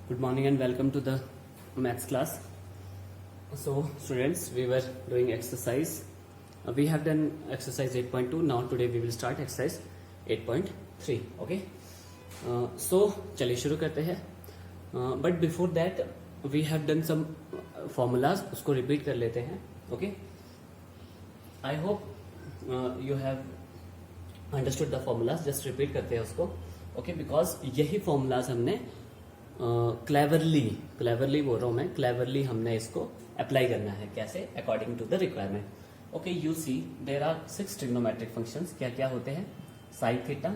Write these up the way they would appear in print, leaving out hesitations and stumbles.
Good morning and welcome to the maths class. So students, we were doing exercise. We have done exercise 8.2. Now today we will start exercise 8.3. Okay. So चलिए शुरू करते हैं. But before that we have done some formulas. उसको repeat कर लेते हैं. Okay. I hope you have understood the formulas. Just repeat करते हैं उसको. Okay, because यही formulas हमने क्लेवरली बोल रहा हूँ मैं, क्लेवरली हमने इसको अप्लाई करना है. कैसे? According to the requirement. Okay, you see there are 6 trigonometric functions. क्या क्या होते हैं? Sine theta,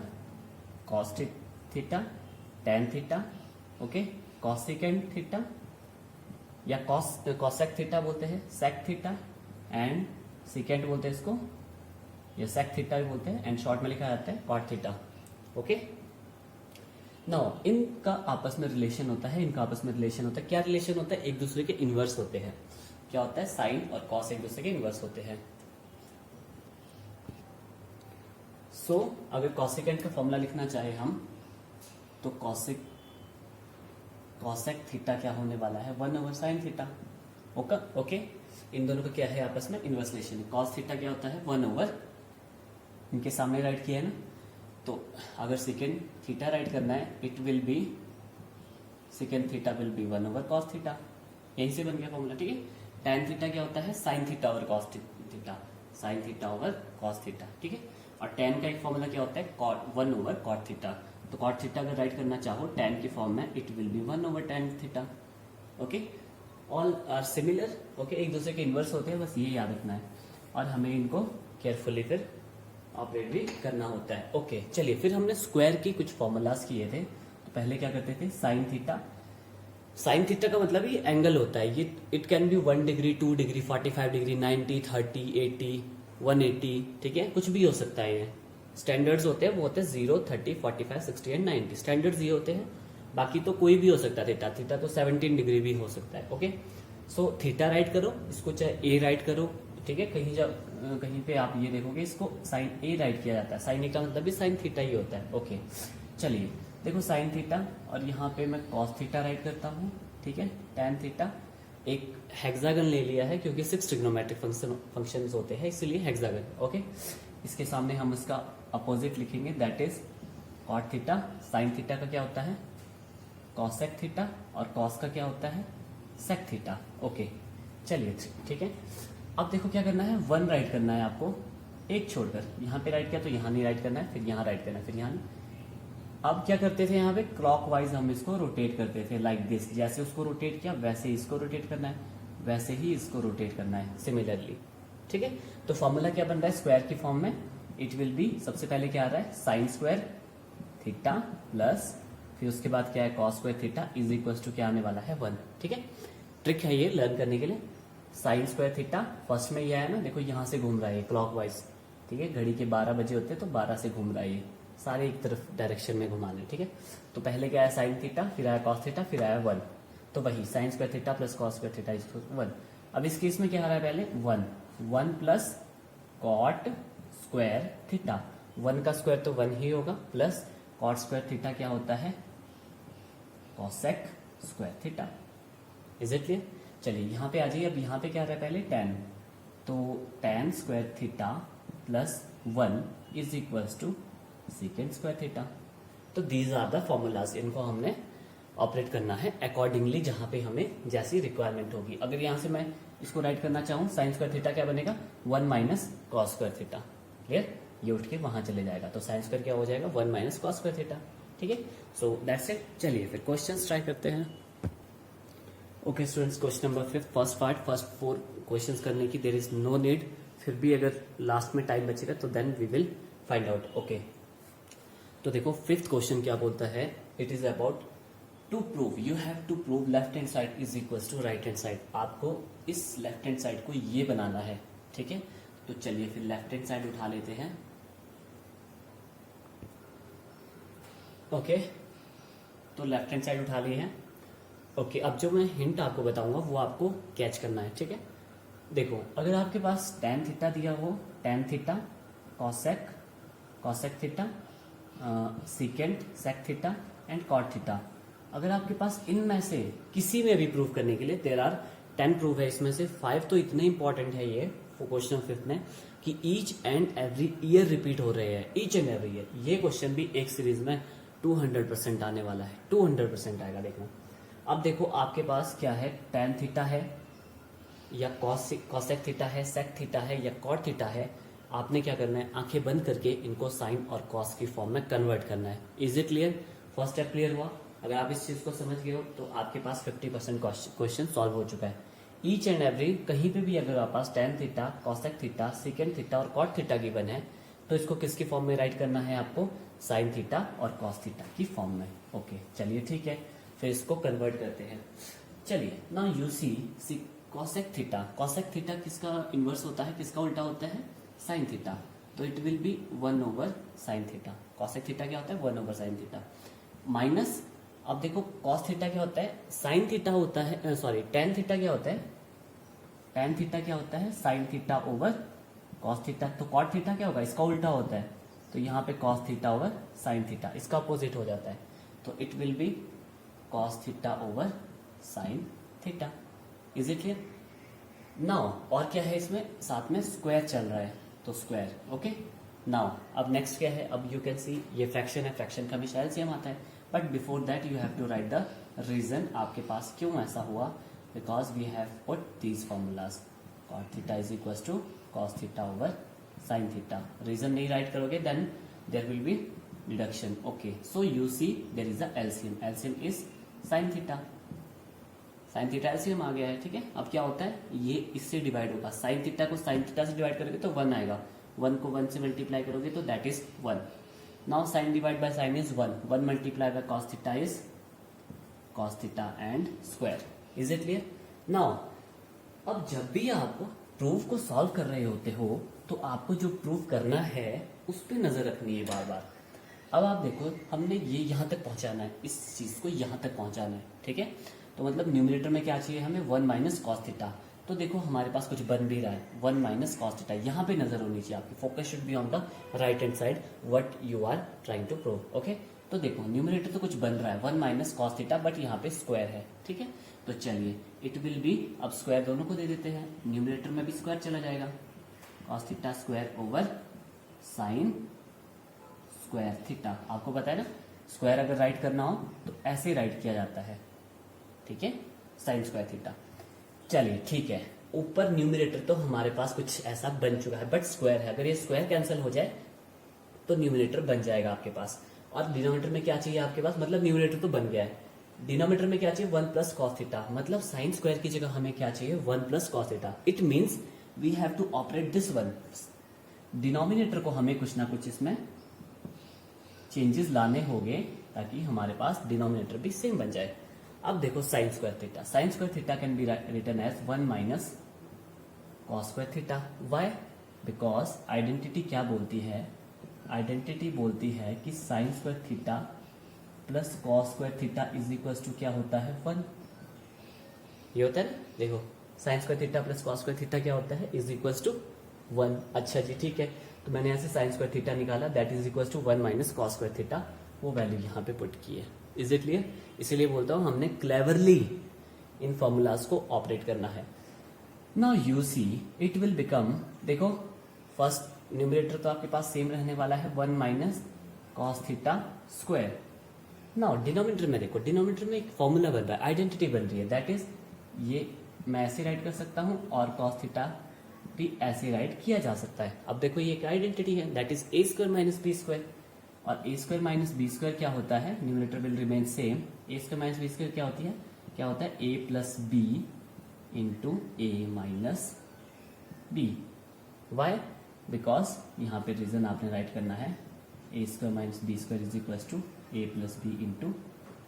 cos theta, tan theta, okay, cosecant theta या कॉसेक थीटा बोलते हैं, सेक थीटा एंड सिकेंट बोलते हैं इसको, या सेक थीटा भी बोलते हैं, एंड शॉर्ट में लिखा जाता है कॉट थीटा. ओके, नाउ इनका आपस में रिलेशन होता है, क्या रिलेशन होता है? एक दूसरे के इनवर्स होते हैं. क्या होता है? साइन और कॉस एक दूसरे के इनवर्स होते हैं. सो अगर कॉसिकेंट का फॉर्मूला लिखना चाहे हम, तो कॉसेक थीटा क्या होने वाला है? 1/sin theta. ओके, इन दोनों का क्या है आपस में? Inverse relation. कॉस थीटा क्या होता है? 1/, इनके सामने राइट किया है ना, तो अगर सेकेंड थीटा राइट करना है, it will B second theta will be 1/cos theta. यहीं से बन गया फॉर्मूला. ठीक है. टेन थीटा क्या होता है? Sine theta over cos theta, sine theta over cos theta. ठीक है. और टेन का एक फॉर्मूला क्या होता है? 1/cot theta. तो कॉट थीटा अगर राइट करना चाहो टेन की फॉर्म में, it will be 1/tan theta. Okay, all are similar. Okay, एक दूसरे के इनवर्स होते हैं, बस ये याद रखना है और हमें इनको केयरफुली फिर ऑपरेट भी करना होता है. ओके, चलिए फिर हमने स्क्वायर की कुछ फॉर्मूलाज किए थे. तो पहले क्या करते थे? Sign theta. साइन थीटा का मतलब ये एंगल होता है. ये it can be 1 degree, 2 degree, 45 degree, 90, 30, 80, 180. ठीक है, कुछ भी हो सकता है. ये स्टैंडर्ड्स होते हैं, वो होते हैं 0, 30, 45, 60 एंड 90. स्टैंडर्ड्स ये होते हैं. बाकी तो कोई भी हो सकता है. थीटा तो 17 डिग्री भी हो सकता है. ओके, सो थीटा राइट करो, इसको चाहे ए राइट करो. ठीक है, कहीं पे आप ये देखोगे इसको साइन ए राइट किया जाता है. साइन ए का मतलब भी साइन थीटा ही होता है. ओके, चलिए देखो साइन थीटा, और यहाँ पे मैं कॉस थीटा राइट करता हूँ. ठीक है, टेन थीटा. एक हेक्सागन ले लिया है क्योंकि 6 ट्रिग्नोमेट्रिक फंक्शंस होते हैं, इसीलिए हेक्सागन. ओके, इसके सामने हम इसका अपोजिट लिखेंगे, that is cot theta. Sine theta का क्या होता है? Cosec theta. और कॉस का क्या होता है? Sec theta. ओके, चलिए ठीक है. अब देखो क्या करना है, 1 राइट करना है आपको, एक छोड़कर. यहाँ पे राइट किया तो यहाँ नहीं राइट करना है, फिर यहाँ राइट करना है, फिर यहाँ नहीं. अब क्या करते थे यहाँ पे? क्लॉकवाइज हम इसको रोटेट करते थे, लाइक दिस. जैसे उसको रोटेट किया वैसे इसको रोटेट करना है, वैसे ही इसको रोटेट करना है सिमिलरली. ठीक है. तो फॉर्मूला क्या बन रहा है स्क्वायर की फॉर्म में? इट विल बी, सबसे पहले क्या आ रहा है? साइन स्क्वायर थीटा प्लस, फिर उसके बाद क्या है? Cos square theta is equal to क्या आने वाला है? 1. ठीक है, ट्रिक है ये लर्न करने के लिए. साइन स्क्वायर थीटा फर्स्ट में ये है ना, देखो यहाँ से घूम रहा है क्लॉकवाइज. ठीक है, घड़ी के 12 बजे होते हैं तो 12 से घूम रहा है ये, सारे एक तरफ डायरेक्शन में घुमाने. ठीक है, तो पहले क्या है? साइन थीटा, फिर आया कॉस थीटा, फिर आया 1. तो वही sign square theta plus cos square theta is 1. अब इस केस में क्या आ रहा है? पहले 1 प्लस कॉट स्क्वायर थीटा. 1 का स्क्वायर तो 1 ही होगा, प्लस कॉट स्क्वायर थीटा क्या होता है? Cosec square theta. Is it clear? चलिए यहाँ पे आ जाइए. अब यहाँ पे क्या आ रहा है? पहले टेन, तो tan square theta plus 1 is equals to secant square theta. तो दीज आर द फॉर्मूलाज. इनको हमने ऑपरेट करना है अकॉर्डिंगली, जहां पे हमें जैसी रिक्वायरमेंट होगी. अगर यहाँ से मैं इसको राइट करना चाहूँ, साइन स्क्वायर थीटा क्या बनेगा? 1 - कॉस स्क्वायर थीटा. क्लियर? ये उठ के वहां चले जाएगा, तो साइन स्क्वायर क्या हो जाएगा? 1 - कॉस स्क्वायर थीटा. ठीक है, सो दैट्स इट. चलिए फिर क्वेश्चन ट्राई करते हैं. Okay students, question number 5 first part, first 4 questions करने की देयर इज नो नीड. फिर भी अगर लास्ट में टाइम बचेगा तो then we will find out. Okay, तो देखो 5th क्वेश्चन क्या बोलता है? It is about to prove, you have to prove left hand side is equal to right hand side. आपको इस लेफ्ट हैंड साइड को ये बनाना है. ठीक है, तो चलिए फिर लेफ्ट हैंड साइड उठा लेते हैं. ओके, तो लेफ्ट हैंड साइड उठा लिए हैं. ओके, अब जो मैं हिंट आपको बताऊंगा वो आपको कैच करना है. ठीक है, देखो अगर आपके पास टेन थीटा दिया हो, tan theta, cosec theta, secant sec theta and cot theta. अगर आपके पास इनमें से किसी में भी प्रूव करने के लिए देयर आर 10 प्रूफ है, इसमें से 5 तो इतने इंपॉर्टेंट है ये क्वेश्चन 5 में कि each and every year repeat हो रहे हैं, ईच एंड एवरी ईयर। ये क्वेश्चन भी एक सीरीज में 200% आने वाला है, 200% आएगा देखना। अब देखो आपके पास क्या है, tan थीटा है या कॉसेक थीटा है, सेक थीटा है या कॉट थीटा है। आपने क्या करना है, आंखें बंद करके इनको साइन और कॉस की फॉर्म में कन्वर्ट करना है। Is it clear? First step clear हुआ? अगर आप इस चीज को समझ गए हो तो आपके पास 50% क्वेश्चन सॉल्व हो चुका है। ईच एंड एवरी कहीं पे भी अगर आपके पास tan theta, cosec theta, second theta और कॉट थीटा गिवन है तो इसको किसकी फॉर्म में राइट करना है आपको? साइन थीटा और कॉस थीटा की फॉर्म में। ओके चलिए ठीक है, फिर इसको कन्वर्ट करते हैं। चलिए now you see cosec theta किसका इनवर्स होता है, किसका उल्टा होता है? Sine theta. तो it will be 1 over sine theta. Cosec theta क्या होता है? 1 over साइन थीटा माइनस, अब देखो कॉस थीटा क्या होता है? साइन थीटा होता है, सॉरी tan थीटा क्या होता है? tan थीटा क्या होता है? Sine theta over cos theta. तो कॉट थीटा क्या होगा? इसका उल्टा होता है, तो यहाँ पे cos theta over sine theta, इसका अपोजिट हो जाता है, तो it will be cos theta over sine theta. Is it clear? Now और क्या है इसमें? साथ में स्क्वायर चल रहा है, तो स्क्वायर। ओके नाउ अब नेक्स्ट क्या है? अब यू कैन सी ये फ्रैक्शन है, फ्रैक्शन का भी शायद सेम आता है, but before that you have to write the reason आपके पास क्यों ऐसा हुआ। Because we have put these formulas, cot theta is equal to cos theta over sine theta. Reason नहीं राइट करोगे then there will be deduction. Okay so you see there is a LCM, LCM is sine theta, sine theta LCM आ गया है। ठीक है, अब क्या होता है, ये इससे डिवाइड होगा, साइन थीटा को साइन थीटा से डिवाइड करोगे तो 1 आएगा, 1 को 1 से मल्टीप्लाई करोगे तो that is 1। Now sine divide by sine is 1, 1 multiply by cos theta is cos theta and square. Is it clear? Now अब जब भी आप प्रूफ को सॉल्व कर रहे होते हो तो आपको जो प्रूफ करना है उस पर नजर रखनी है बार बार। अब आप देखो हमने ये यहाँ तक पहुंचाना है, इस चीज को यहाँ तक पहुंचाना है। ठीक है, तो मतलब न्यूमरेटर में क्या चाहिए हमें? 1 माइनस कॉस थीटा। तो देखो हमारे पास कुछ बन भी रहा है, 1 माइनस कॉस थीटा, यहाँ पे नजर होनी चाहिए आपकी। Focus should be on the right hand side what you are trying to prove. Okay तो देखो न्यूमरेटर तो कुछ बन रहा है 1 माइनस कॉस थीटा, बट यहाँ पे स्क्वायर है। ठीक है, तो चलिए इट विल बी, अब स्क्वायर दोनों को दे देते हैं, न्यूमरेटर में भी स्क्वायर चला जाएगा, cos theta square over sign square theta. आपको पता है ना, स्क्वायर अगर राइट करना हो तो ऐसे राइट किया जाता है। ठीक है, साइन स्क्वायर थीटा। चलिए ठीक है, ऊपर न्यूमरेटर तो हमारे पास कुछ ऐसा बन चुका है, बट स्क्वायर है, अगर ये स्क्वायर कैंसिल हो जाए तो न्यूमरेटर बन जाएगा आपके पास। और डिनोमिनेटर में क्या चाहिए आपके पास? मतलब न्यूमरेटर तो बन गया है, डिनोमिनेटर में क्या चाहिए? 1 प्लस कॉस थीटा, मतलब साइन स्क्वायर की जगह हमें क्या चाहिए? 1 plus cos theta. It means we have to operate this one, denominator को हमें कुछ ना कुछ इसमें चेंजेस लाने होंगे ताकि हमारे पास डिनोमिनेटर भी सेम बन जाए। अब देखो sine square theta, sine square theta can be written as 1 minus cos square theta. Why? Because identity क्या बोलती है? आइडेंटिटी बोलती है कि sine square theta plus cos square theta is equal to क्या होता है? 1। ये होता है, देखो sine square theta plus cos square theta क्या होता है? Is equal to 1। अच्छा जी ठीक है, तो मैंने यहाँ से साइन स्क्वायर थीटा निकाला, that is equal to 1 minus cos square theta, वो वैल्यू यहाँ पे पुट की है। Is it clear? इसीलिए बोलता हूँ हमने क्लेवरली इन फॉर्मूलाज को ऑपरेट करना है। Now you see it will become, देखो फर्स्ट न्यूमरेटर तो आपके पास सेम रहने वाला है 1 minus cos theta square. Now denominator में देखो, डिनोमिनेटर में एक फॉर्मूला बन रहा है, आइडेंटिटी बन रही है, दैट इज ये मैं ऐसे राइट कर सकता हूँ और कॉस थीटा भी ऐसे राइट किया जा सकता है। अब देखो ये एक आइडेंटिटी है, that is A square minus B square, और a square minus B square क्या होता है? Numerator will remain same, a square minus B square क्या होती है? क्या होता है? A plus b into a minus b. Why? Because यहाँ पे रीजन आपने राइट करना है, a square minus B square is equal to a plus b into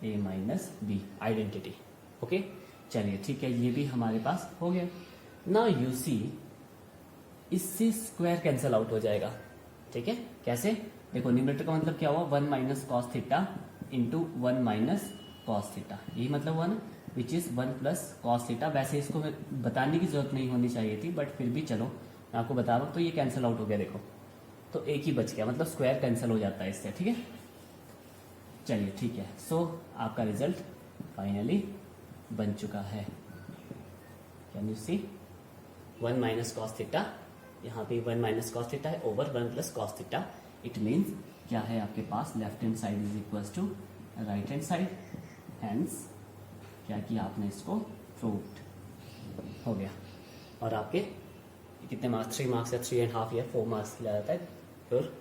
a minus b, identity. Okay चलिए ठीक है, ये भी हमारे पास हो गया। नाउ यू सी इससे स्क्वायर कैंसिल आउट हो जाएगा। ठीक है, कैसे? देखो न्यूमरेटर का मतलब क्या हुआ? 1 minus cos theta into 1 minus cos theta, यही मतलब हुआ ना, which is 1 plus cos theta. वैसे इसको बताने की जरूरत नहीं होनी चाहिए थी, बट फिर भी चलो मैं आपको बता रहा हूँ। तो ये कैंसिल आउट हो गया, देखो तो एक ही बच गया, मतलब स्क्वायर कैंसिल हो जाता है इससे। ठीक है, चलिए ठीक है, सो आपका रिजल्ट फाइनली बन चुका है। Can you see 1 minus cos theta, यहाँ पे 1 माइनस कॉस थीटा है over 1 plus cos theta. It means क्या है आपके पास, left hand side is equals to right hand side, hence क्या किया आपने, इसको प्रूव्ड हो गया। और आपके कितने मार्क्स, 3 मार्क्स या 3.5 या 4 मार्क्स लिया जाता है, फिर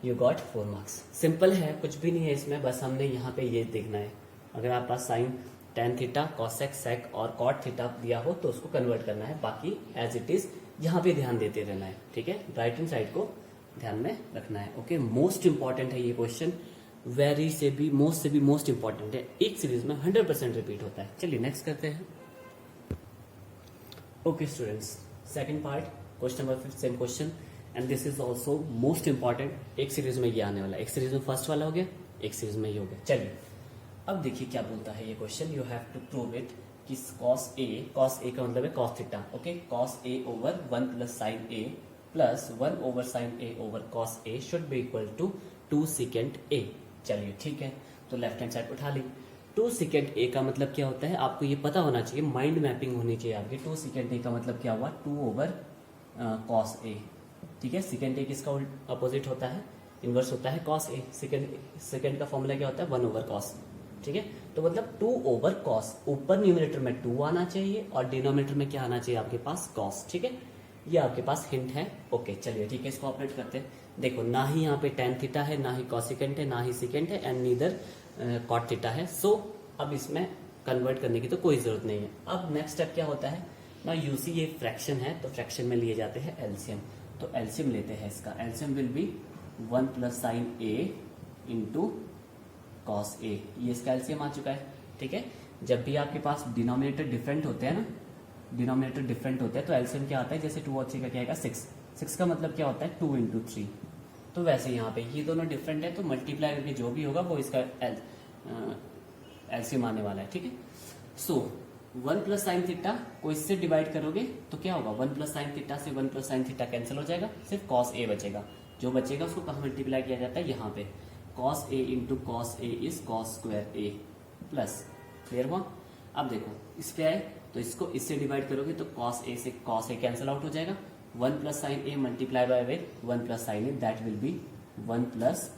यू गॉट 4 मार्क्स। सिंपल है, कुछ भी नहीं है इसमें, बस हमने यहाँ पे ये देखना है। अगर आपके पास sine tan theta cosec sec और कॉट थीटा दिया हो तो उसको कन्वर्ट करना है, बाकी एज इट इज यहाँ पे ध्यान देते रहना है, ठीक है। राइट हैंड साइड को ध्यान में रखना है। ओके, मोस्ट इंपॉर्टेंट है ये क्वेश्चन, वेरी से भी मोस्ट इंपॉर्टेंट है, एक सीरीज में 100% रिपीट होता है। चलिए नेक्स्ट करते हैं। Okay students, second part, question number 5, same question and this is also most important. एक सीरीज में ये आने वाला है, एक सीरीज में फर्स्ट वाला हो गया, एक सीरीज में ये हो गया। चलिए अब देखिए क्या बोलता है ये question. You have to prove it कि कॉस ए का मतलब है cos theta. Okay, cos A over 1 plus sine a plus 1 over sine A over cos a should be equal to 2 second a. चलिए ठीक है, तो लेफ्ट हैंड साइड उठा ली। 2 second ए का मतलब क्या होता है, आपको ये पता होना चाहिए, माइंड मैपिंग होनी चाहिए आपकी। 2 सेकेंड ए का मतलब क्या हुआ, 2 ओवर कॉस ए, ठीक है। सेकेंड ए किसका अपोजिट होता है, इनवर्स होता है कॉस ए। सेकेंड का फॉर्मूला क्या होता है, 1 ओवर कॉस, ठीक है। तो मतलब 2 ओवर कॉस, ऊपर न्यूमरेटर में 2 आना चाहिए और डिनोमिनेटर में क्या आना चाहिए आपके पास, कॉस, ठीक है। ये आपके पास हिंट है। ओके चलिए ठीक है, इसको ऑपरेट करते हैं। देखो ना ही यहाँ पे टेन थीटा है, ना ही कॉसिकेंट है, ना ही सिकेंट है एंड नीदर कॉट थीटा है। सो अब इसमें कन्वर्ट करने की तो कोई जरूरत नहीं है। अब नेक्स्ट स्टेप क्या होता है ना, यूसी ये फ्रैक्शन है तो फ्रैक्शन में लिए जाते हैं एलसीएम। तो एलसीएम लेते हैं इसका, LCM will be 1 plus sine A into cos a, ये इसका एलसीएम आ चुका है, ठीक है। जब भी आपके पास डिनोमिनेटर डिफरेंट होते हैं ना, डिनोमिनेटर डिफरेंट होते हैं तो एलसीएम क्या आता है, जैसे 2 और 3 का क्या आएगा 6 का मतलब क्या होता है 2 इंटू 3। तो वैसे यहाँ पे ये दोनों डिफरेंट है तो मल्टीप्लाई करके जो भी होगा वो इसका एलसीएम आने वाला है, ठीक है। सो 1 प्लस साइन थीटा को इससे डिवाइड करोगे तो क्या होगा, 1 प्लस साइन थीटा से 1 प्लस साइन थीटा कैंसिल हो जाएगा, सिर्फ कॉस ए बचेगा। जो बचेगा उसको कहाँ मल्टीप्लाई किया जाता है, यहाँ पे। Cos A into cos A is cos square a plus, clear हुआ। अब देखो इस पे आए तो इसको इससे डिवाइड करोगे तो कॉस ए से कॉस ए कैंसिल आउट हो जाएगा। 1 plus sine A multiply by with 1 plus sine A, that will be 1 plus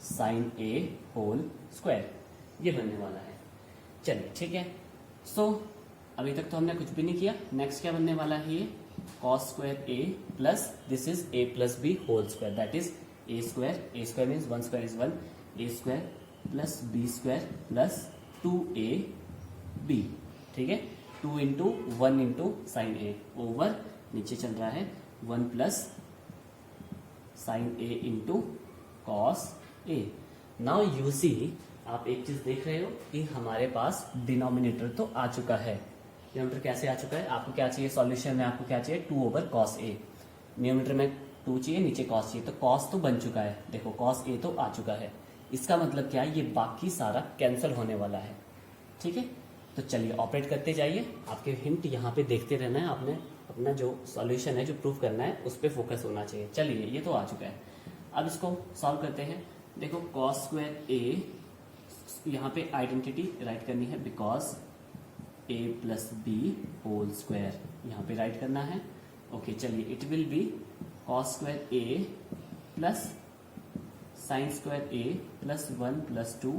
sine A whole square, ये बनने वाला है। चलिए ठीक है। सो अभी तक तो हमने कुछ भी नहीं किया। नेक्स्ट क्या बनने वाला है, ये cos square a plus this is a plus b whole square, that is A square means 1 square is 1, a square plus b square plus 2ab, ठीक है। 2 इंटू 1 इंटू साइन ए ओवर नीचे चल रहा है 1 plus sine A into cos a. Now you see, आप एक चीज देख रहे हो कि हमारे पास डिनोमिनेटर तो आ चुका है। डिनोमिनेटर कैसे आ चुका है, आपको क्या चाहिए सॉल्यूशन में, आपको क्या चाहिए 2 ओवर कॉस ए। न्यूमरेटर में 2 चाहिए, नीचे कॉस चाहिए, तो कॉस तो बन चुका है, देखो कॉस ए तो आ चुका है। इसका मतलब क्या है, ये बाकी सारा कैंसिल होने वाला है, ठीक है। तो चलिए ऑपरेट करते जाइए, आपके हिंट यहाँ पे देखते रहना है, आपने अपना जो सॉल्यूशन है जो प्रूव करना है उस पर फोकस होना चाहिए। चलिए ये तो आ चुका है, अब इसको सॉल्व करते हैं। देखो कॉस स्क्वायर ए, यहाँ पे आइडेंटिटी राइट करनी है, because a plus b whole square यहाँ पे राइट करना है। ओके चलिए, it will be cos square a plus sine square a plus 1 plus 2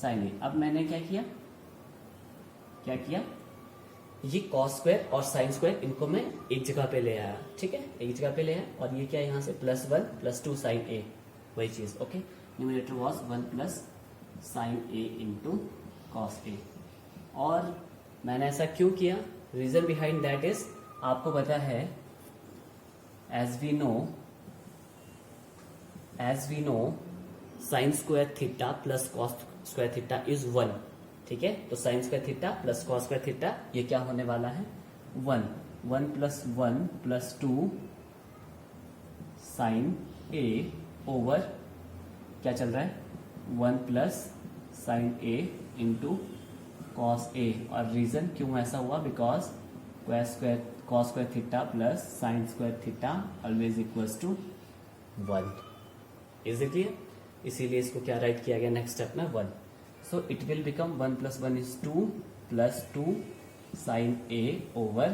sine a. अब मैंने क्या किया, ये कॉस स्क्वायर और साइन स्क्वायर इनको मैं एक जगह पे ले आया, ठीक है, एक जगह पे ले आया। और ये क्या यहाँ से प्लस 1 प्लस 2 साइन ए, वही चीज। Okay, numerator was 1 plus sine A into cos ए। और मैंने ऐसा क्यों किया, रीजन बिहाइंड दैट इज, आपको पता है as we know sine square theta plus cos square theta is 1, ठीक है। तो sine square theta plus cos square theta ये क्या होने वाला है 1 प्लस 1 प्लस 2 साइन ए ओवर क्या चल रहा है 1 प्लस साइन ए इंटू कॉस ए। और रीजन क्यों ऐसा हुआ, because cos square theta plus sine square theta always equals to 1। Is it clear? इसीलिए इसको क्या राइट किया गया नेक्स्ट स्टेप में 1। So it will become 1 plus 1 is 2 plus 2 sin A over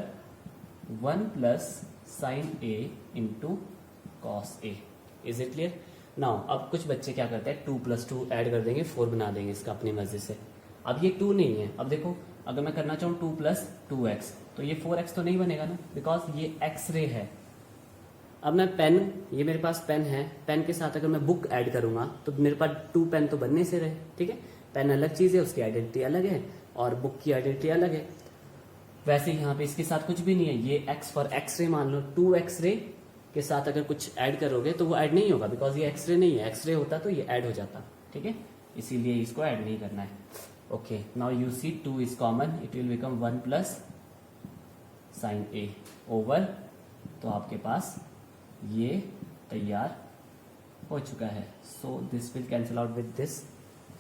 1 plus sin A into cos A. Is it clear? Now अब कुछ बच्चे क्या करते हैं 2 plus 2 ऐड कर देंगे 4 बना देंगे इसका अपनी मर्जी से. अब ये 2 नहीं है. अब देखो अगर मैं करना चाहूँ 2 plus 2x तो ये 4x तो नहीं बनेगा ना, बिकॉज ये एक्स रे है. अब मैं पेन, ये मेरे पास पेन है, पेन के साथ अगर मैं बुक ऐड करूंगा तो मेरे पास 2 पेन तो बनने से रहे. ठीक है, पेन अलग चीज है, उसकी आइडेंटिटी अलग है और बुक की आइडेंटिटी अलग है. वैसे ही यहाँ पे इसके साथ कुछ भी नहीं है. ये x फॉर एक्सरे मान लो, 2x-रे के साथ अगर कुछ ऐड करोगे तो वो ऐड नहीं होगा, बिकॉज ये एक्सरे नहीं है. एक्सरे होता तो ये ऐड हो जाता. ठीक है, इसीलिए इसको ऐड नहीं करना है. Okay, now you see 2 is common, it will become 1 plus sine A over, तो आपके पास ये तैयार हो चुका है. So this will cancel out with this,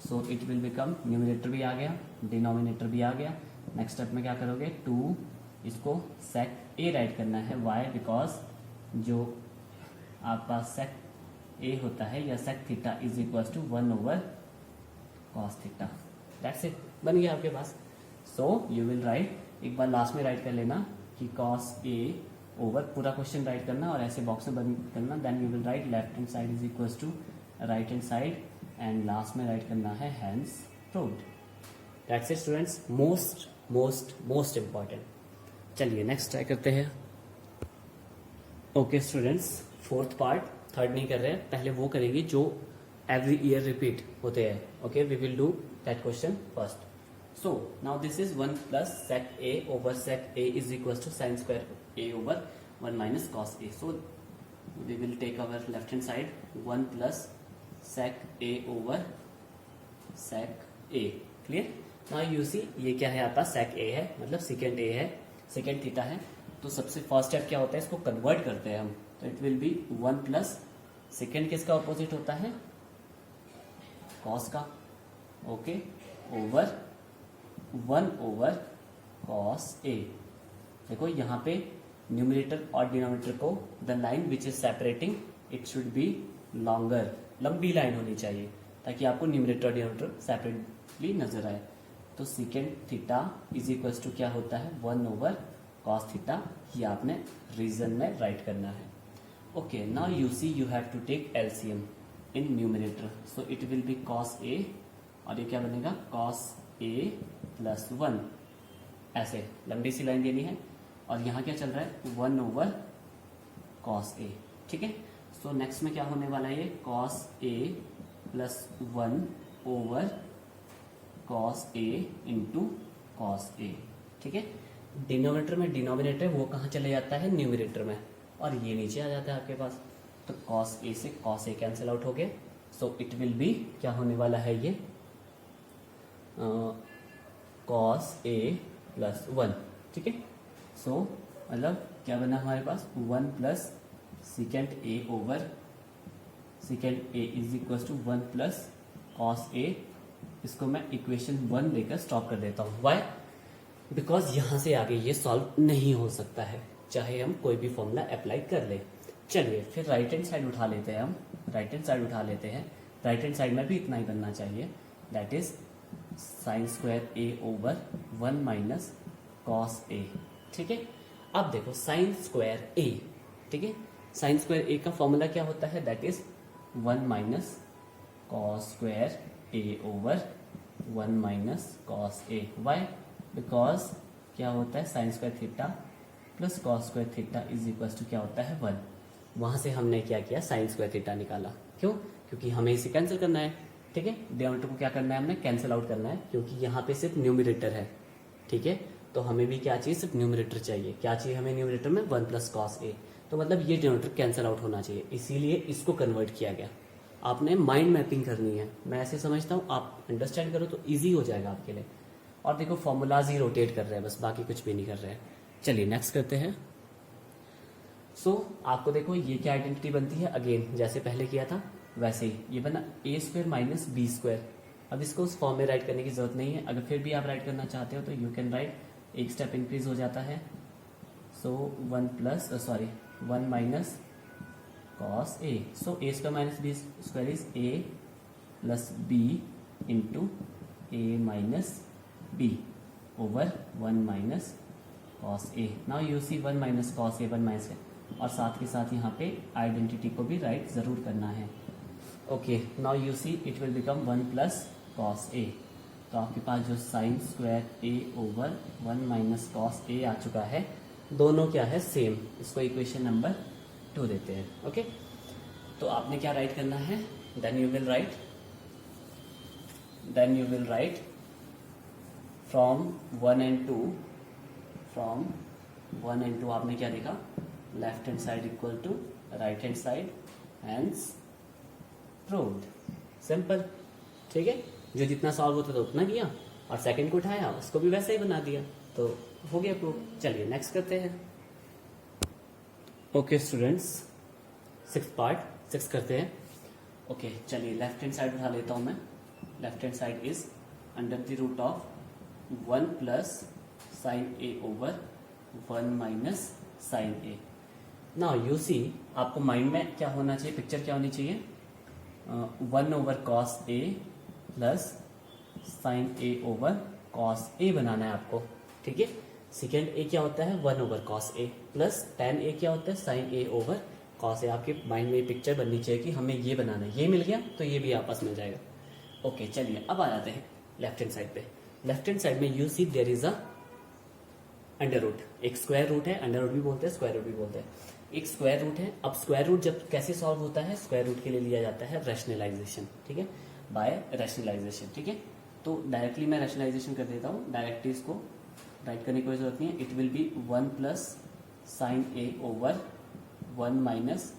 so it will become, numerator भी आ गया, डिनोमिनेटर भी आ गया. नेक्स्ट स्टेप में क्या करोगे, 2 इसको सेक ए राइट करना है. वाई? बिकॉज जो आपके पास सेक ए होता है या sec theta is equal to 1 over cos theta. That's it, बन गया आपके पास. सो यू विल राइट, एक बार लास्ट में राइट कर लेना कि कॉस ए ओवर, पूरा क्वेश्चन राइट करना और ऐसे बॉक्स में बंद करना. Then you will write left hand side is equal to right hand side and last में राइट करना है hence proved. That's it students, most most most important. चलिए नेक्स्ट ट्राई करते हैं. Okay students, fourth part, third नहीं कर रहे हैं, पहले वो करेंगे जो एवरी ईयर रिपीट होते हैं. Okay, we will do that question first. So now this is 1 plus sec A over sec A is equals to sin square A over 1 minus cos A. So we will take our left hand side, 1 plus sec A over sec A. Clear? Now you see ये क्या है आपका sec A है, मतलब secant A है, secant theta है. तो सबसे फर्स्ट स्टेप क्या होता है, इसको कन्वर्ट करते हैं हम. तो it will be 1 plus secant किसका ऑपोजिट होता है, cos का. ओके, ओवर 1 ओवर कॉस ए. देखो यहाँ पे न्यूमरेटर और डिनोमिनेटर को, the line which is separating it should B longer, लंबी लाइन होनी चाहिए ताकि आपको न्यूमरेटर और डिनोमिनेटर सेपरेटली नजर आए. तो second theta is equals to क्या होता है, 1 ओवर कॉस थीटा. ये आपने रीजन में राइट करना है. Okay, now you see you have to take LCM in numerator. So it will be cos ए और ये क्या बनेगा, कॉस ए प्लस 1. ऐसे लंबी सी लाइन देनी है और यहाँ क्या चल रहा है, 1 ओवर कॉस ए. ठीक है, सो नेक्स्ट में क्या होने वाला है, ये cos A plus 1 over cos A into cos a. ठीक है, डिनोमिनेटर में डिनोमिनेटर वो कहाँ चले जाता है, न्यूमरेटर में, और ये नीचे आ जाता है आपके पास. तो कॉस ए से कॉस ए कैंसिल आउट हो गया. सो इट विल बी क्या होने वाला है, ये कॉस ए प्लस 1. ठीक है, सो मतलब क्या बना हमारे पास, 1 plus second a over second a is equal to 1 plus cos a. इसको मैं इक्वेशन 1 लेकर स्टॉप कर देता हूँ. वाई? बिकॉज यहाँ से आगे ये सॉल्व नहीं हो सकता है चाहे हम कोई भी फॉर्मूला अप्लाई कर ले. चलिए फिर राइट हैंड साइड उठा लेते हैं, हम राइट हैंड साइड उठा लेते हैं. राइट हैंड साइड में भी इतना ही बनना चाहिए, that is sine square A over 1 minus cos a. ठीक है, अब देखो साइन स्क्वायर ए. ठीक है, साइन स्क्वायर ए का फॉर्मूला क्या होता है, that is 1 minus cos square A over 1 minus cos A. Why? Because क्या होता है, sine square theta plus cos square theta is equal to क्या होता है, 1. वहां से हमने क्या किया, साइन स्क्वायर थीटा निकाला. क्यों? क्योंकि हमें इसे कैंसिल करना है. ठीक है, डिनोमिनेटर को क्या करना है, हमने कैंसिल आउट करना है, क्योंकि यहाँ पे सिर्फ न्यूमरेटर है. ठीक है, तो हमें भी क्या चाहिए, सिर्फ न्यूमरेटर चाहिए. क्या चाहिए हमें न्यूमरेटर में, 1 प्लस कॉस ए. तो मतलब ये डिनोमिनेटर कैंसिल आउट होना चाहिए, इसीलिए इसको कन्वर्ट किया गया. आपने माइंड मैपिंग करनी है, मैं ऐसे समझता हूँ, आप अंडरस्टैंड करो तो ईजी हो जाएगा आपके लिए. और देखो फॉर्मूलाज ही रोटेट कर रहे हैं बस, बाकी कुछ भी नहीं कर रहे हैं. चलिए नेक्स्ट करते हैं. सो आपको देखो ये क्या आइडेंटिटी बनती है, अगेन जैसे पहले किया था वैसे ही ये बना ए स्क्वायर माइनस बी स्क्वायर. अब इसको उस फॉर्म में राइट करने की जरूरत नहीं है. अगर फिर भी आप राइट करना चाहते हो तो यू कैन राइट, एक स्टेप इंक्रीज हो जाता है. So 1 minus cos a. So a square minus B square is a plus b into a minus b over 1 minus cos a. Now you see 1 minus cos a 1 minus a, और साथ के साथ यहाँ पे identity को भी right ज़रूर करना है। Okay, now you see it will become 1 plus cos a. तो आपके पास जो sine square A over 1 minus cos a आ चुका है, दोनों क्या है सेम, इसको इक्वेशन नंबर 2 देते हैं। ओके, तो आपने क्या राइट करना है, then you will write from 1 and 2, from 1 and 2 आपने क्या देखा, left hand side equal to right hand side, hence proved. Simple, ठीक है, जो जितना सॉल्व होता था उतना किया, और सेकंड को उठाया उसको भी वैसे ही बना दिया, तो हो गया प्रूव। चलिए नेक्स्ट करते हैं। ओके स्टूडेंट्स, 6 करते हैं। ओके चलिए, लेफ्ट हैंड साइड उठा लेता हूं मैं। Left hand side is under the root of 1 plus sine A over 1 minus sine a. Now you see, आपको माइंड में क्या होना चाहिए, पिक्चर क्या होनी चाहिए, 1 ओवर कॉस ए प्लस साइन ए ओवर कॉस ए बनाना है आपको, ठीक है। सेकेंड ए क्या होता है, 1 ओवर कॉस ए प्लस tan ए क्या होता है, साइन ए ओवर कॉस ए। आपके माइंड में पिक्चर बननी चाहिए कि हमें ये बनाना है, ये मिल गया तो ये भी आपस मिल जाएगा। ओके चलिए, अब आ जाते हैं लेफ्ट हैंड साइड पे। लेफ्ट हैंड साइड में you see there is a under root, एक स्क्वायर रूट है, अंडर रूट भी बोलते हैं, स्क्वायर रूट भी बोलते हैं। एक स्क्वायर रूट है। अब स्क्वायर रूट जब कैसे सॉल्व होता है, स्क्वायर रूट के लिए लिया जाता है रैशनलाइजेशन, ठीक है, बाय रैशनलाइजेशन, ठीक है। तो डायरेक्टली मैं रैशनलाइजेशन कर देता हूँ, डायरेक्टली इसको राइट करने की कोई जरूरत नहीं है। It will be 1 plus sine A over 1 minus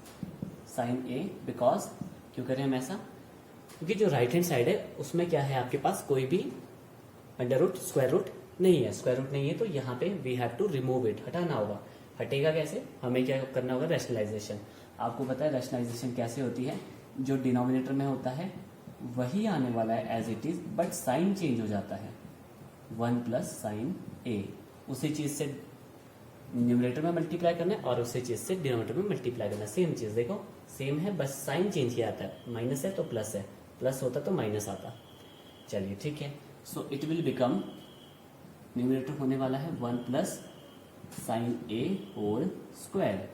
sine A. Because क्यों करें हम ऐसा, क्योंकि जो राइट हैंड साइड है उसमें क्या है, आपके पास कोई भी अंडर रूट स्क्वायर रूट नहीं है, स्क्वायर रूट नहीं है, तो यहाँ पे we have to remove it, हटाना होगा। हटेगा कैसे, हमें क्या करना होगा, रैशनलाइजेशन। आपको पता है रैशनलाइजेशन कैसे होती है, जो डिनोमिनेटर में होता है वही आने वाला है as it is, but sign change हो जाता है, 1 प्लस साइन ए। उसी चीज से न्यूमरेटर में मल्टीप्लाई करना है और उसी चीज से डिनोमिनेटर में मल्टीप्लाई करना है, सेम चीज, देखो सेम है, बस साइन चेंज किया आता है, माइनस है तो प्लस है, प्लस होता तो माइनस आता। चलिए ठीक है, सो इट विल बिकम, न्यूमरेटर होने वाला है 1 प्लस साइन ए होल स्क्वायर,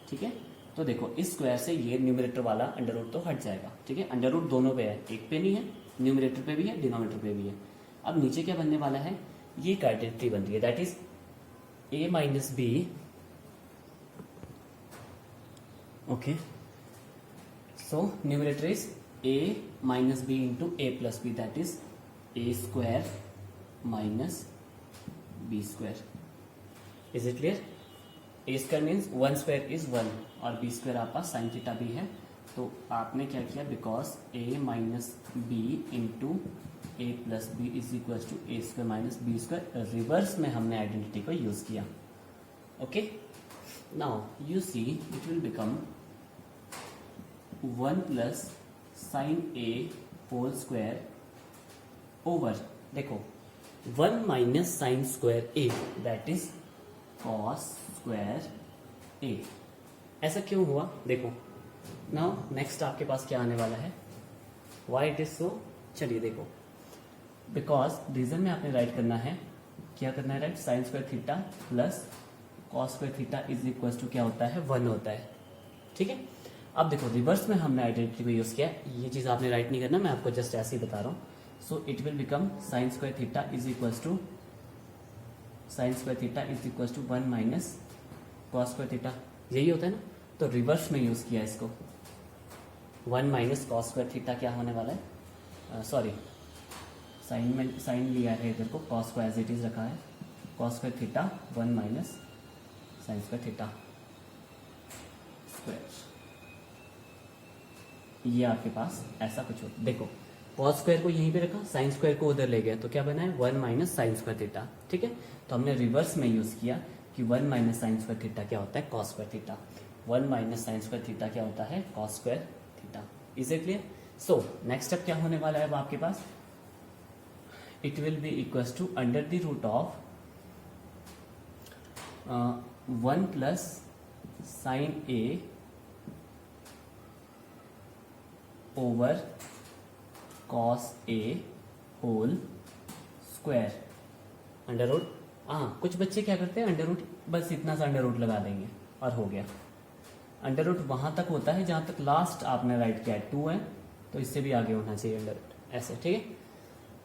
ठीक है। तो देखो इस स्क्वायर से ये न्यूमरेटर वाला अंडर रूट तो हट जाएगा, ठीक है। अंडर रूट दोनों पे है, एक पे नहीं है, न्यूमरेटर पे भी है, डिनोमिनेटर पे भी है। अब नीचे क्या बनने वाला है, ये एक आइडेंटिटी बन रही है, that is a minus B. Okay, so numerator is a minus B into A plus B, that is A square minus B square. Is it clear? A square means 1 square is 1 और B square आपका sine theta भी है। तो आपने क्या किया, because A minus B into A plus B is equal to A square minus B square, reverse में हमने आइडेंटिटी को यूज किया। Okay, now you see it will become 1 plus sine A whole square over, देखो 1 minus sine square a, that is cos square a. ऐसा क्यों हुआ, देखो now next आपके पास क्या आने वाला है, वाई इट इज सो। चलिए देखो, बिकॉज रीजन में आपने राइट करना है, क्या करना है right, sine square theta plus cos square theta is equal to क्या होता है, 1 होता है, ठीक है। अब देखो रिवर्स में हमने आइडेंटिटी को यूज किया, ये चीज आपने राइट नहीं करना, मैं आपको जस्ट ऐसे ही बता रहा हूँ। So it will become sine square theta is equal to, sine square theta is equal to 1 minus cos square theta, यही होता है ना। तो रिवर्स में यूज किया इसको, 1 माइनस कॉस स्क्वायर थीटा क्या होने वाला है, सॉरी साइन में साइन लिया है इधर को, कॉस को एज इट इज रखा है, cos square theta 1 minus sine square theta square. ये आपके पास ऐसा कुछ हो, देखो कॉस स्क्वायर को यहीं पे रखा, साइन स्क्वायर को उधर ले गया, तो क्या बना है 1 माइनस साइन स्क्वायर थीटा, ठीक है। तो हमने रिवर्स में यूज किया कि 1 माइनस साइन स्क्वायर थीटा क्या होता है, cos square theta, 1 minus sine square theta क्या होता है, cos square theta. Is it clear? So next step क्या होने वाला है अब आपके पास, it will be equals to under the root of 1 plus sin A over cos A whole square under root. हाँ, कुछ बच्चे क्या करते हैं, अंडर रूट बस इतना सा अंडर रूट लगा देंगे और हो गया। अंडर रूट वहां तक होता है जहां तक लास्ट आपने राइट किया है 2 है, तो इससे भी आगे होना चाहिए अंडर रूट, ऐसे, ठीक है।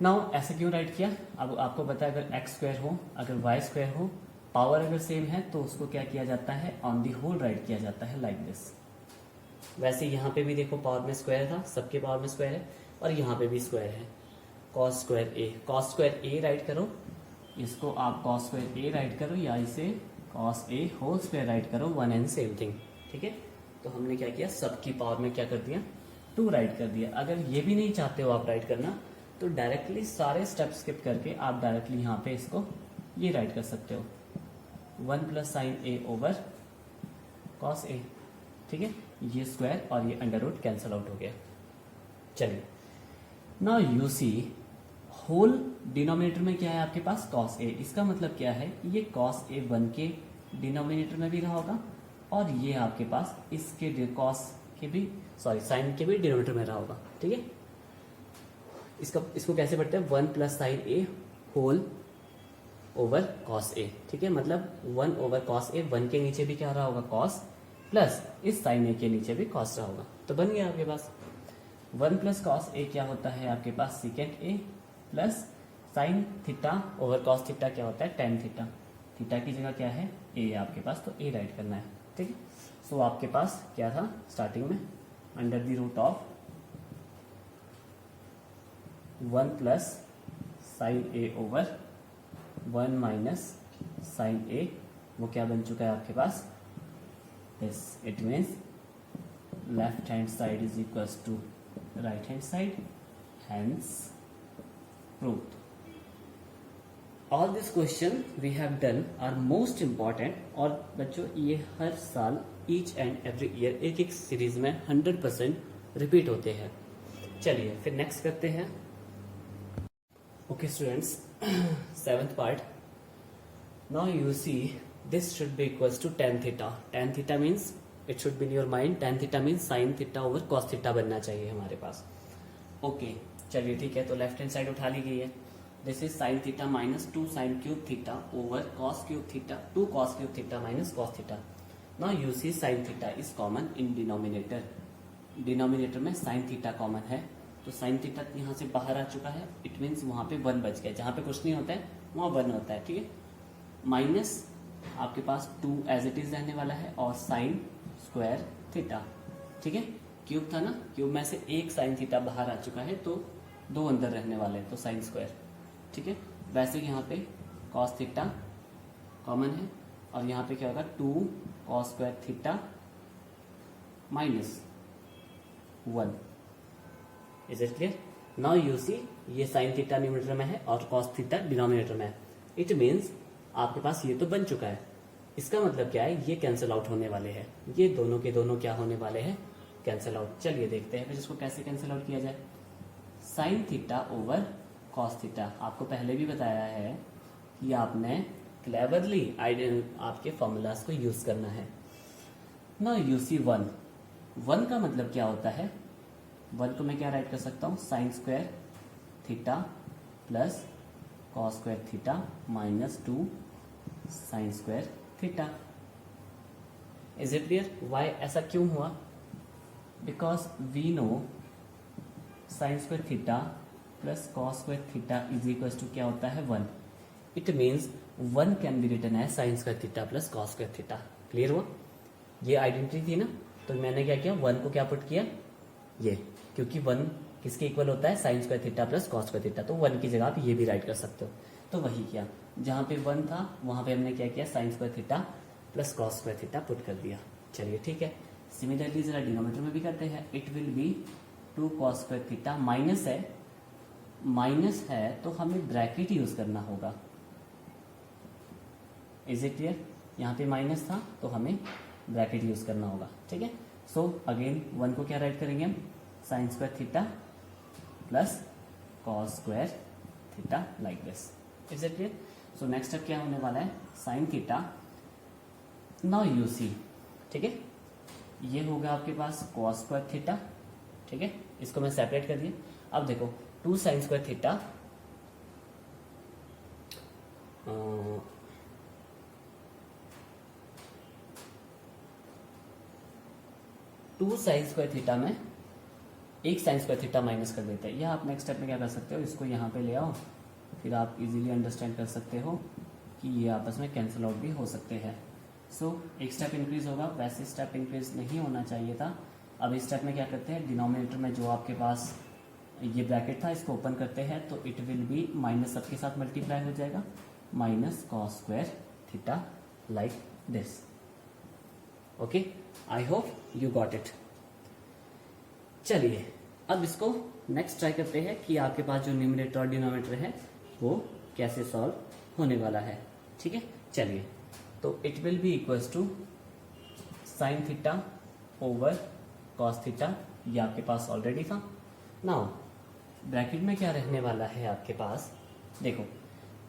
नाउ ऐसे क्यों राइट किया, अब आपको पता है अगर एक्स स्क्वायर हो, अगर वाई स्क्वायर हो, पावर अगर सेम है तो उसको क्या किया जाता है, ऑन दी होल राइट किया जाता है लाइक दिस। वैसे यहाँ पे भी देखो पावर में स्क्वायर था, सबके पावर में स्क्वायर है, और यहाँ पे भी स्क्वायर है, कॉस स्क्वायर ए, कॉस स्क्वायर ए राइट करो, इसको आप कॉस स्क्वायर ए राइट करो या इसे cos A whole square right करो, वन एंड सेम थिंग, ठीक है। तो हमने क्या किया, सबकी पावर में क्या कर दिया, 2 राइट कर दिया। अगर ये भी नहीं चाहते हो आप राइट करना, तो डायरेक्टली सारे स्टेप स्किप करके आप डायरेक्टली यहाँ पे इसको ये राइट कर सकते हो, 1 plus sine A over cos a, ठीक है। ये स्क्वायर और ये अंडर रूट कैंसल आउट हो गया। चलिए, now you see whole denominator में क्या है आपके पास, कॉस ए। इसका मतलब क्या है, ये कॉस ए 1 के डिनोमिनेटर में भी रहा होगा, और ये आपके पास इसके कॉस के भी, सॉरी साइन के भी डिनोमिनेटर में रहा होगा, ठीक है। इसको कैसे पढ़ते हैं, 1 plus sine A whole over cos a, ठीक है। मतलब 1 ओवर कॉस ए, 1 के नीचे भी क्या रहा होगा, कॉस, प्लस इस साइन ए के नीचे भी कॉस रहा होगा, तो बन गया आपके पास 1 प्लस कॉस ए क्या होता है आपके पास, secant a, plus sine theta over cos theta क्या होता है, टेन थीटा। थीटा की जगह क्या है, ए आपके पास, तो ए राइट करना है, ठीक है। सो आपके पास क्या था स्टार्टिंग में, under the root of 1 plus sine A over 1 minus sine a, वो क्या बन चुका है आपके पास, this, it means left hand side is equals to right hand side, hence proved. All this question we have done are most important, और बच्चों ये हर साल each and every year एक एक सीरीज में 100% रिपीट होते हैं। चलिए फिर नेक्स्ट करते हैं। Okay students, 7th part. Now you see this should be equals to tan theta. tan theta means, it should be in your mind, tan theta means sine theta over cos theta बनना चाहिए हमारे पास। Okay चलिए ठीक है, तो left hand side उठा ली गई है। This is sine theta minus 2 sine cube theta over cos cube theta, 2 cos cube theta minus cos theta. Now you see sine theta is common in denominator, denominator में sine theta common है, तो sine theta यहाँ से बाहर आ चुका है, it means वहां पे 1 बच गया, जहां पे कुछ नहीं होता है वहां 1 होता है, ठीक है। माइनस आपके पास 2 एज इट इज रहने वाला है, और साइन स्क्वायर थीटा, ठीक है। क्यूब था ना, क्यूब में से एक साइन थीटा बाहर आ चुका है, तो 2 अंदर रहने वाले हैं, तो साइन स्क्वायर, ठीक है। वैसे यहाँ पे कॉस थीटा कॉमन है, और यहाँ पे क्या होगा, 2 cos square theta minus 1। Is it clear? Now you see ये साइन थीटा न्यूमरेटर में है और कॉस थीटा डिनोमिनेटर में है, इट मीन्स आपके पास ये तो बन चुका है। इसका मतलब क्या है, ये कैंसिल आउट होने वाले हैं, ये दोनों के दोनों क्या होने वाले हैं, कैंसिल आउट। चलिए देखते हैं फिर इसको कैसे कैंसिल आउट किया जाए। Sign theta over cos theta, आपको पहले भी बताया है कि आपने क्लेवरली आपके फॉर्मूलाज को यूज करना है ना। यू सी 1 का मतलब क्या होता है, 1 को मैं क्या राइट कर सकता हूँ, sine square theta plus cos square theta minus 2 sine square theta. Is it clear? Why ऐसा क्यों हुआ, because we know sine square theta plus cos square theta is equal to क्या होता है, 1। It means 1 can be written as sine square theta plus cos square theta. Clear हुआ? ये identity थी ना, तो मैंने क्या किया, 1 को क्या पुट किया, ये, क्योंकि 1 किसके इक्वल होता है, sine square theta plus cos square theta, तो 1 की जगह आप ये भी राइट कर सकते हो। तो वही किया, जहां पे 1 था वहां पे हमने क्या किया, sign square theta plus cos square theta put कर दिया। चलिए ठीक है, सिमिलरली जरा डिनोमिनेटर में भी करते हैं। It will B 2 cos square theta, minus है तो हमें ब्रैकेट यूज करना होगा। Is it clear? यहाँ पे माइनस था तो हमें ब्रैकेट यूज करना होगा, ठीक है। सो अगेन 1 को क्या राइट करेंगे हम, sign square theta plus cos square theta like this. Is it clear? So next step क्या होने वाला है, साइन थीटा। नाउ यू सी, ठीक है, ये होगा आपके पास कॉस स्क्वायर थीटा, ठीक है, इसको मैं सेपरेट कर दिया। अब देखो 2 sine square theta two sine square theta में एक साइन स्क्वायर थीटा माइनस कर देते हैं, या आप नेक्स्ट स्टेप में क्या कर सकते हो, इसको यहाँ पे ले आओ, फिर आप इजीली अंडरस्टैंड कर सकते हो कि ये आपस में कैंसिल आउट भी हो सकते हैं। सो एक स्टेप इंक्रीज होगा, वैसे स्टेप इंक्रीज नहीं होना चाहिए था। अब इस स्टेप में क्या करते हैं, डिनोमिनेटर में जो आपके पास ये ब्रैकेट था इसको ओपन करते हैं, तो इट विल बी माइनस सबके साथ मल्टीप्लाई हो जाएगा, minus cos square theta like this. Okay, I hope you got it. चलिए अब इसको नेक्स्ट ट्राई करते हैं कि आपके पास जो न्यूमरेटर और डिनोमिनेटर है वो कैसे सॉल्व होने वाला है। ठीक है, चलिए, तो it will be equals to sine theta over cos theta, ये आपके पास ऑलरेडी था। नाउ ब्रैकेट में क्या रहने वाला है आपके पास, देखो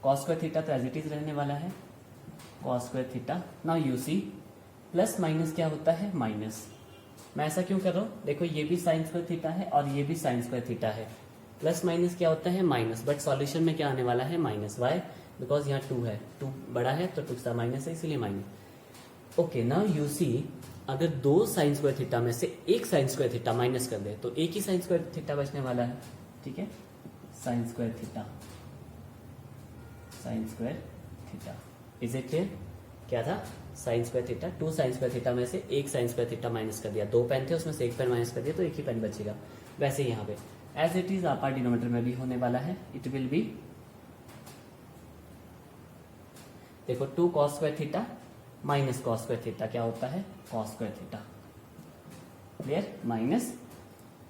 कॉस स्क्वायर थीटा तो एज इट इज रहने वाला है, cos square theta. Now you see plus minus क्या होता है, माइनस। मैं ऐसा क्यों कर रहा हूँ, देखो ये भी साइन स्क्वायर थीटा है और ये भी साइन स्क्वायर थीटा है, प्लस माइनस क्या होता है, माइनस। बट सॉल्यूशन में क्या आने वाला है, माइनस। वाई, बिकॉज यहाँ 2 है, 2 बड़ा है तो 2 का माइनस है, इसीलिए माइनस। ओके, नाउ यू सी अगर दो साइन स्क्वायर थीटा में से एक साइन स्क्वायर थीटा माइनस कर दे तो एक ही साइन स्क्वायर थीटा बचने वाला है। ठीक है, sine square theta, sine square theta, is it clear? क्या था, sign square theta, 2 sine square theta में से एक साइन स्क्वायर थीटा माइनस कर दिया, 2 पेन थे उसमें से एक पेन माइनस कर दिया तो एक ही पेन बचेगा। वैसे यहाँ पे एज इट इज आपका डिनोमिनेटर में भी होने वाला है, इट विल बी, देखो 2 cos square theta minus cos square theta क्या होता है, cos square theta. Clear, minus,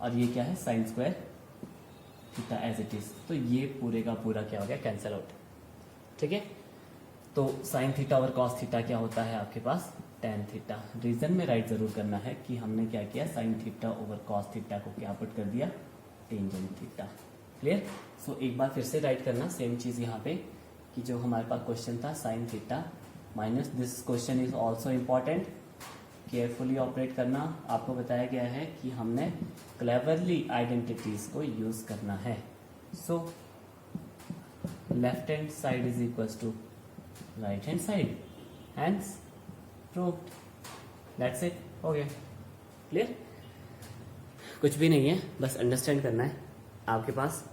और ये क्या है, sine square theta as it is. तो ये पूरे का पूरा क्या हो गया, कैंसिल आउट। ठीक है, तो साइन थीटा और कॉस थीटा क्या होता है आपके पास, टेन थीटा। रीजन में राइट जरूर करना है कि हमने क्या किया, sign theta over cos theta को क्या पुट कर दिया, टेंजेंट थीटा। क्लियर, सो एक बार फिर से राइट करना सेम चीज यहाँ पे कि जो हमारे पास क्वेश्चन था sign theta minus, this question is also important, carefully operate करना। आपको बताया गया है कि हमने क्लेवरली आइडेंटिटीज को यूज करना है। So left hand side is equal to right hand side, hence proved, that's it, हो गया। क्लियर, कुछ भी नहीं है, बस अंडरस्टैंड करना है। आपके पास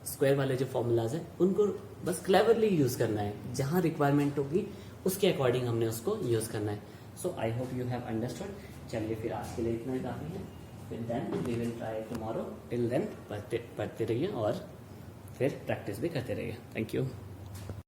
स्क्वायर वाले जो फॉर्मूलाज है उनको बस क्लेवरली यूज करना है, जहां रिक्वायरमेंट होगी उसके अकॉर्डिंग हमने उसको यूज करना है। So I hope you have understood. चलिए फिर आज के लिए इतना ही काफी है, फिर then we will try tomorrow. Till then पढ़ते रहिए और फिर प्रैक्टिस भी करते रहिए। Thank you.